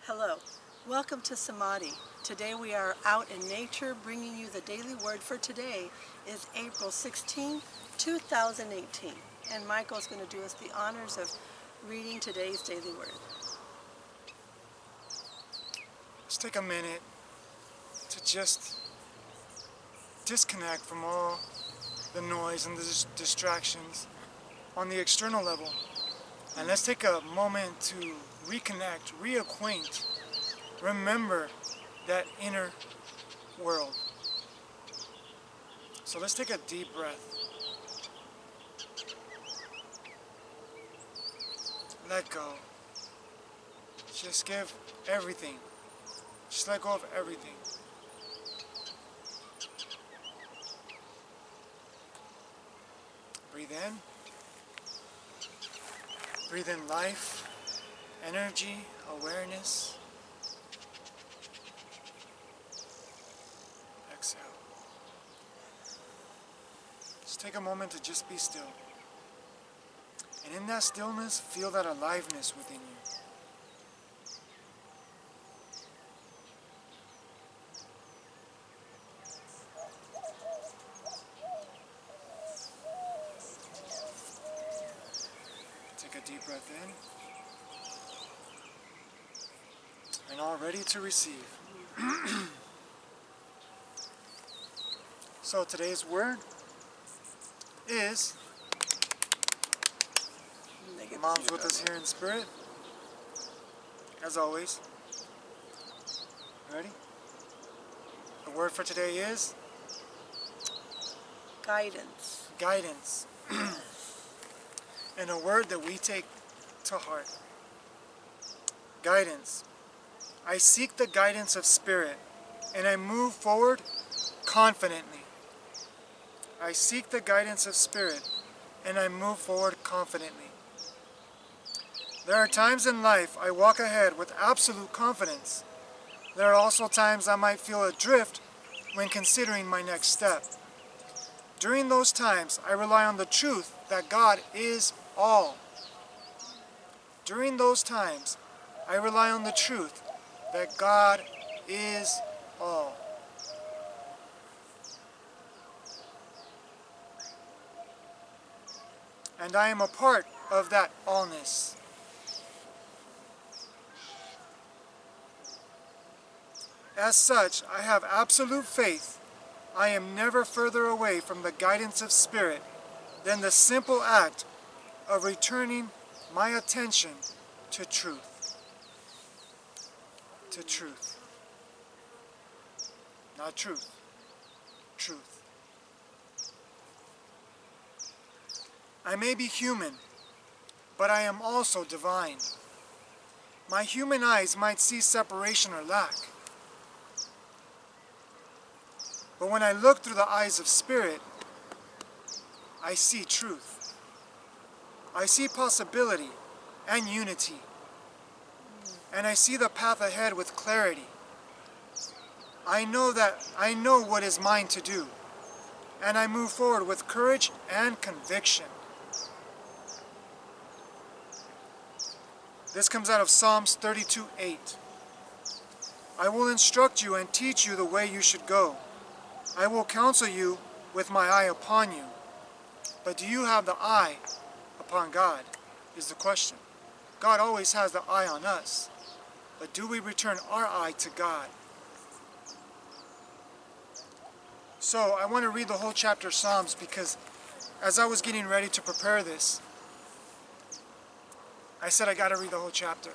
Hello, welcome to Samadhi. Today we are out in nature bringing you the daily word for today is April 16, 2018. And Michael's going to do us the honors of reading today's daily word. Let's take a minute to just disconnect from all the noise and the distractions on the external level. And let's take a moment to reconnect, reacquaint, remember that inner world. So let's take a deep breath. Let go. Just give everything. Just let go of everything. Breathe in. Breathe in life, energy, awareness. Exhale. Just take a moment to just be still. And in that stillness, feel that aliveness within you. Take a deep breath in. And all ready to receive. So today's word is, Mom's with us here in spirit, as always. Ready? The word for today is? Guidance. Guidance. And a word that we take to heart. Guidance. I seek the guidance of spirit, and I move forward confidently. I seek the guidance of spirit, and I move forward confidently. There are times in life I walk ahead with absolute confidence. There are also times I might feel adrift when considering my next step. During those times, I rely on the truth that God is all. During those times, I rely on the truth that God is all. And I am a part of that allness. As such, I have absolute faith. I am never further away from the guidance of spirit than the simple act of returning my attention to truth. To truth. Not truth. Truth. I may be human, but I am also divine. My human eyes might see separation or lack. But when I look through the eyes of spirit, I see truth. I see possibility and unity. And I see the path ahead with clarity. I know what is mine to do. And I move forward with courage and conviction. This comes out of Psalms 32:8. I will instruct you and teach you the way you should go. I will counsel you with my eye upon you. But do you have the eye upon God, is the question. God always has the eye on us. But do we return our eye to God? So I want to read the whole chapter of Psalms because as I was getting ready to prepare this, I said I got to read the whole chapter.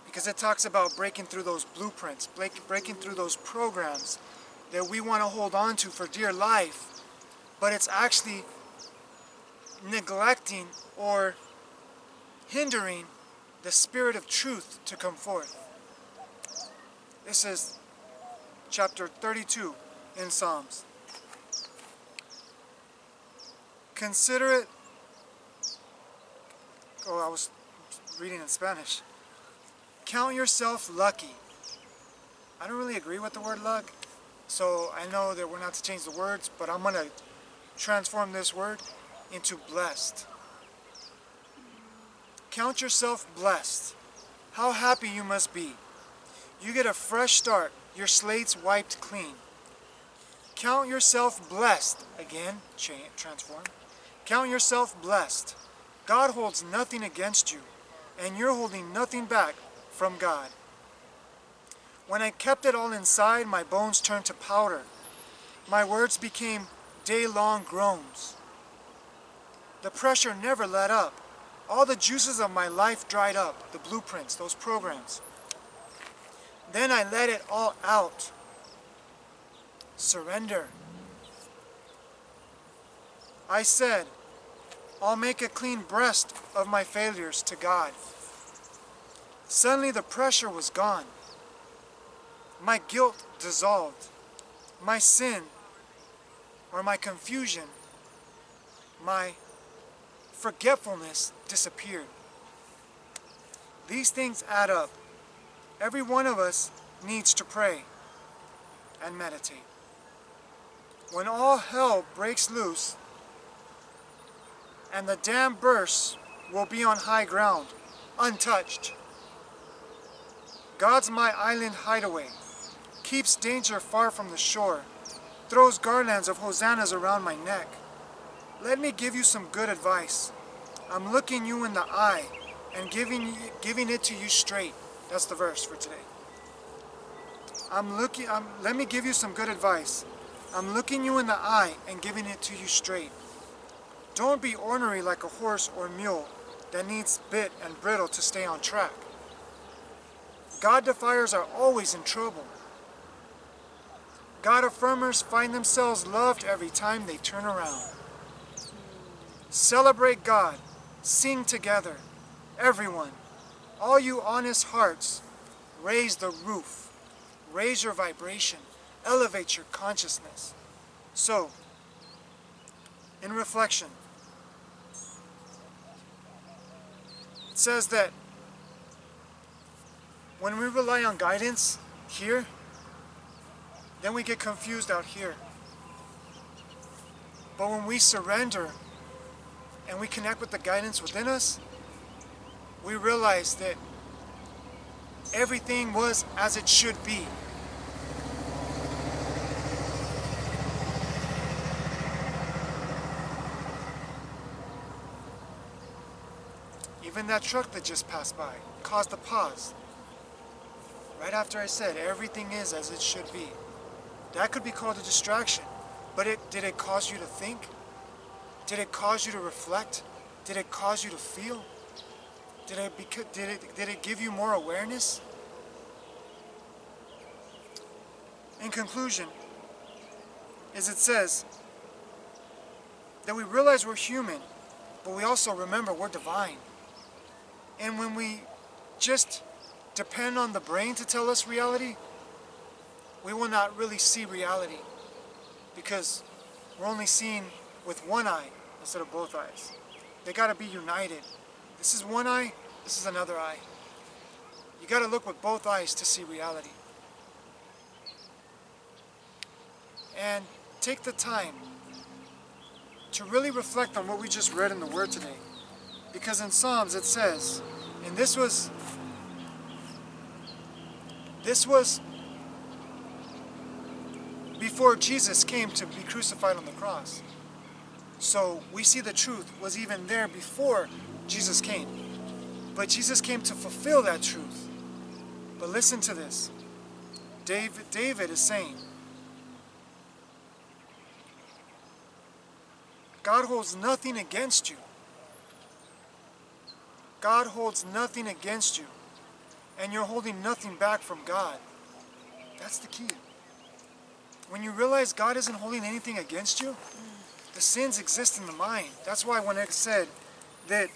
Because it talks about breaking through those blueprints, breaking through those programs that we want to hold on to for dear life, but it's actually neglecting or hindering the spirit of truth to come forth. This is chapter 32 in Psalms. Consider it, I was reading in Spanish. Count yourself lucky. I don't really agree with the word luck. So I know that we're not to change the words, but I'm going to transform this word into blessed. Count yourself blessed. How happy you must be. You get a fresh start. Your slate's wiped clean. Count yourself blessed. Again, transform. Count yourself blessed. God holds nothing against you, and you're holding nothing back from God. When I kept it all inside, my bones turned to powder. My words became day-long groans. The pressure never let up. All the juices of my life dried up, the blueprints, those programs. Then I let it all out. Surrender. I said, I'll make a clean breast of my failures to God. Suddenly the pressure was gone. My guilt dissolved. My sin, or my confusion, my forgetfulness disappeared. These things add up. Every one of us needs to pray and meditate. When all hell breaks loose and the dam bursts, we'll be on high ground, untouched. God's my island hideaway, keeps danger far from the shore, throws garlands of hosannas around my neck. Let me give you some good advice. I'm looking you in the eye and giving it to you straight. That's the verse for today. Let me give you some good advice. I'm looking you in the eye and giving it to you straight. Don't be ornery like a horse or mule that needs bit and bridle to stay on track. God defiers are always in trouble. God affirmers find themselves loved every time they turn around. Celebrate God. Sing together. Everyone, all you honest hearts, raise the roof. Raise your vibration. Elevate your consciousness. So, in reflection, it says that when we rely on guidance here, then we get confused out here. But when we surrender and we connect with the guidance within us, we realize that everything was as it should be. Even that truck that just passed by caused a pause. Right after I said everything is as it should be. That could be called a distraction. But did it cause you to think? Did it cause you to reflect? Did it cause you to feel? Did it give you more awareness? In conclusion, as it says, that we realize we're human, but we also remember we're divine. And when we just depend on the brain to tell us reality, we will not really see reality because we're only seeing with one eye instead of both eyes. They got to be united. This is one eye, this is another eye. You got to look with both eyes to see reality. And take the time to really reflect on what we just read in the Word today. Because in Psalms it says, and this was before Jesus came to be crucified on the cross. So we see the truth was even there before Jesus came. But Jesus came to fulfill that truth. But listen to this. David is saying, God holds nothing against you. God holds nothing against you. And you're holding nothing back from God. That's the key. When you realize God isn't holding anything against you, the sins exist in the mind. That's why when it said that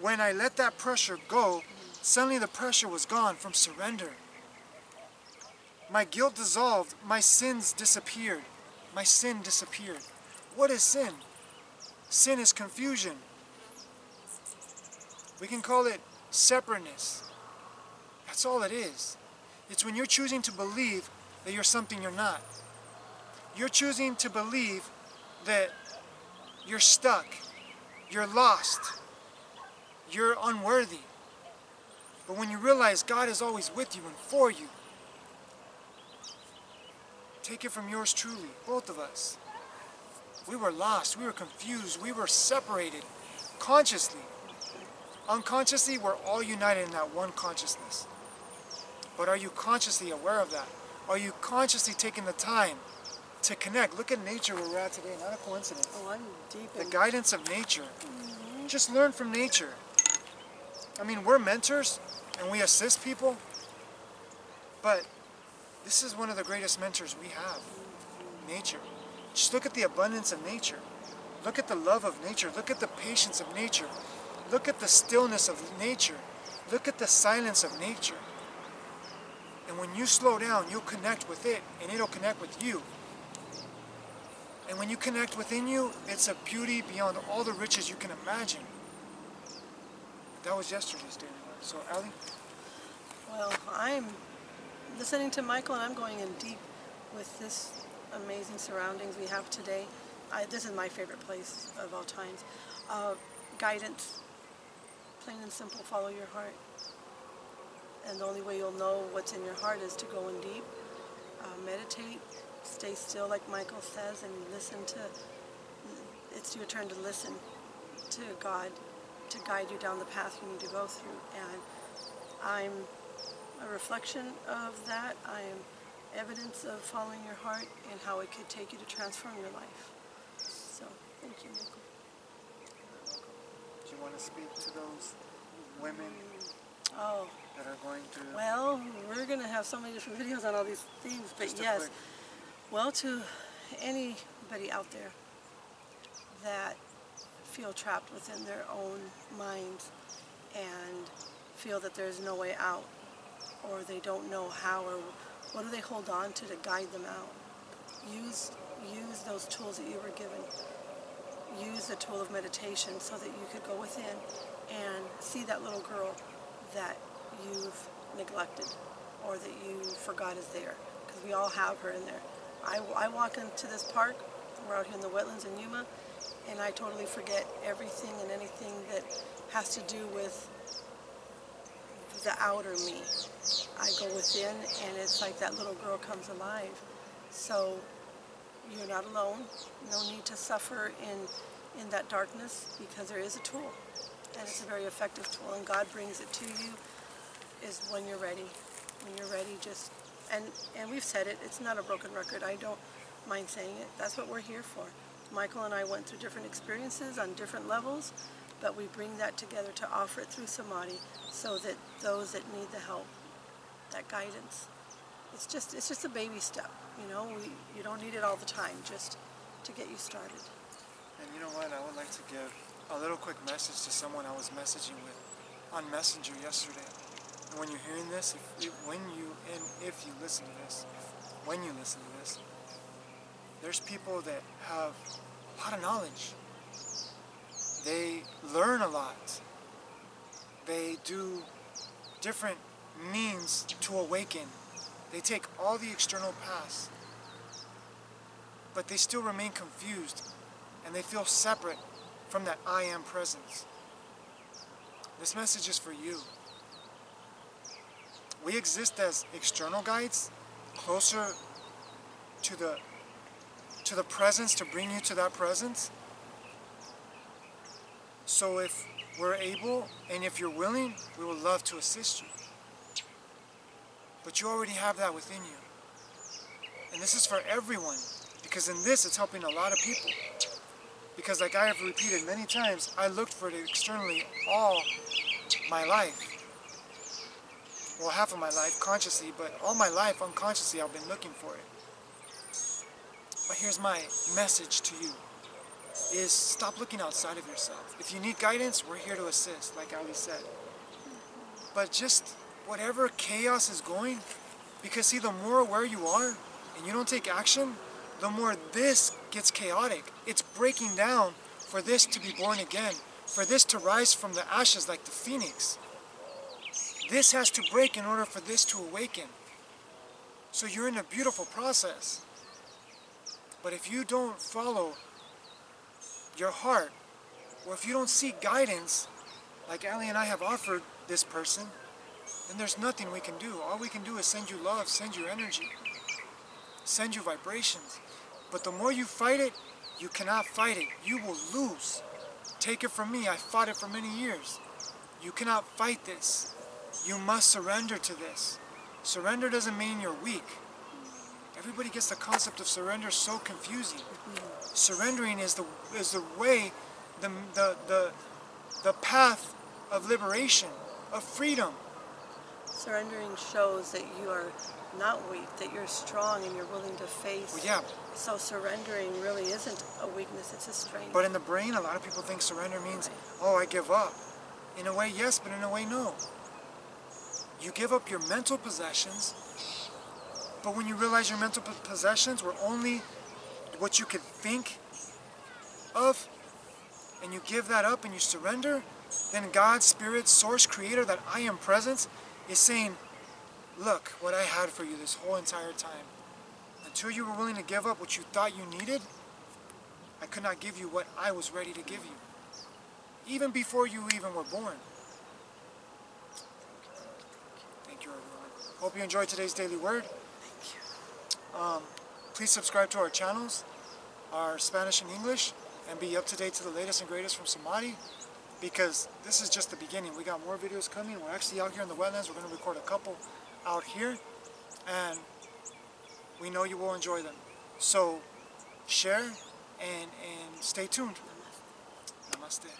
when I let that pressure go, suddenly the pressure was gone from surrender. My guilt dissolved. My sins disappeared. My sin disappeared. What is sin? Sin is confusion. We can call it separateness. That's all it is. It's when you're choosing to believe that you're something you're not. You're choosing to believe that you're stuck, you're lost, you're unworthy. But when you realize God is always with you and for you, take it from yours truly, both of us. We were lost, we were confused, we were separated consciously. Unconsciously, we're all united in that one consciousness. But are you consciously aware of that? Are you consciously taking the time to connect? Look at nature where we're at today, not a coincidence. Oh, I'm deep The in... guidance of nature. Just learn from nature. I mean, we're mentors and we assist people, but this is one of the greatest mentors we have, nature. Just look at the abundance of nature. Look at the love of nature. Look at the patience of nature. Look at the stillness of nature. Look at the silence of nature. And when you slow down, you'll connect with it, and it'll connect with you. And when you connect within you, it's a beauty beyond all the riches you can imagine. That was yesterday's daily word. So, Allie? Well, I'm listening to Michael, and I'm going in deep with this amazing surroundings we have today. This is my favorite place of all times. Guidance, plain and simple, follow your heart. And the only way you'll know what's in your heart is to go in deep, meditate, stay still like Michael says, and listen to, it's your turn to listen to God to guide you down the path you need to go through. And I'm a reflection of that. I am evidence of following your heart and how it could take you to transform your life. So, thank you, Michael. Do you want to speak to those women that are going through... Well, we're going to have so many different videos on all these things, but yes. Well, to anybody out there that feel trapped within their own minds and feel that there's no way out, or they don't know how, or what do they hold on to guide them out? Use those tools that you were given. Use the tool of meditation so that you could go within and see that little girl that you've neglected or that you forgot is there, because we all have her in there. I walk into this park, we're out here in the wetlands in Yuma, and I totally forget everything and anything that has to do with the outer me. I go within, and it's like that little girl comes alive. So you're not alone. No need to suffer in that darkness, because there is a tool, and it's a very effective tool, and God brings it to you is when you're ready. When you're ready, just, and we've said it, it's not a broken record. I don't mind saying it. That's what we're here for. Michael and I went through different experiences on different levels, but we bring that together to offer it through Samadhi so that those that need the help, that guidance, it's just a baby step, you know. You don't need it all the time, just to get you started. And you know what, I would like to give a little quick message to someone I was messaging with on Messenger yesterday. And when you're hearing this, if you listen to this, when you listen to this, there's people that have a lot of knowledge. They learn a lot. They do different means to awaken. They take all the external paths, but they still remain confused, and they feel separate from that I am presence. This message is for you. We exist as external guides, closer to the presence, to bring you to that presence. So if we're able, and if you're willing, we would love to assist you. But you already have that within you. And this is for everyone, because in this it's helping a lot of people. Because like I have repeated many times, I looked for it externally all my life. Well, half of my life consciously, but all my life unconsciously I've been looking for it. But here's my message to you, is stop looking outside of yourself. If you need guidance, we're here to assist, like Ali said. But just whatever chaos is going, because see, the more aware you are and you don't take action, the more this gets chaotic. It's breaking down for this to be born again, for this to rise from the ashes like the phoenix. This has to break in order for this to awaken. So you're in a beautiful process. But if you don't follow your heart, or if you don't seek guidance, like Ali and I have offered this person, then there's nothing we can do. All we can do is send you love, send you energy, send you vibrations. But the more you fight it, you cannot fight it. You will lose. Take it from me, I fought it for many years. You cannot fight this. You must surrender to this. Surrender doesn't mean you're weak. Everybody gets the concept of surrender so confusing. Surrendering is the way, the path of liberation, of freedom. Surrendering shows that you are not weak, that you're strong and you're willing to face. Well, yeah. So surrendering really isn't a weakness, it's a strength. But in the brain, a lot of people think surrender means, oh, I give up. In a way, yes, but in a way, no. You give up your mental possessions, but when you realize your mental possessions were only what you could think of, and you give that up and you surrender, then God, Spirit, Source, Creator, that I am presence, is saying, look what I had for you this whole entire time. Until you were willing to give up what you thought you needed, I could not give you what I was ready to give you. Even before you even were born. Thank you, everyone. Hope you enjoyed today's daily word. Thank you. Please subscribe to our channels, our Spanish and English, and be up to date to the latest and greatest from Samadhi, because this is just the beginning. We got more videos coming. We're actually out here in the wetlands. We're going to record a couple out here, and we know you will enjoy them. So share and stay tuned. Namaste. Namaste.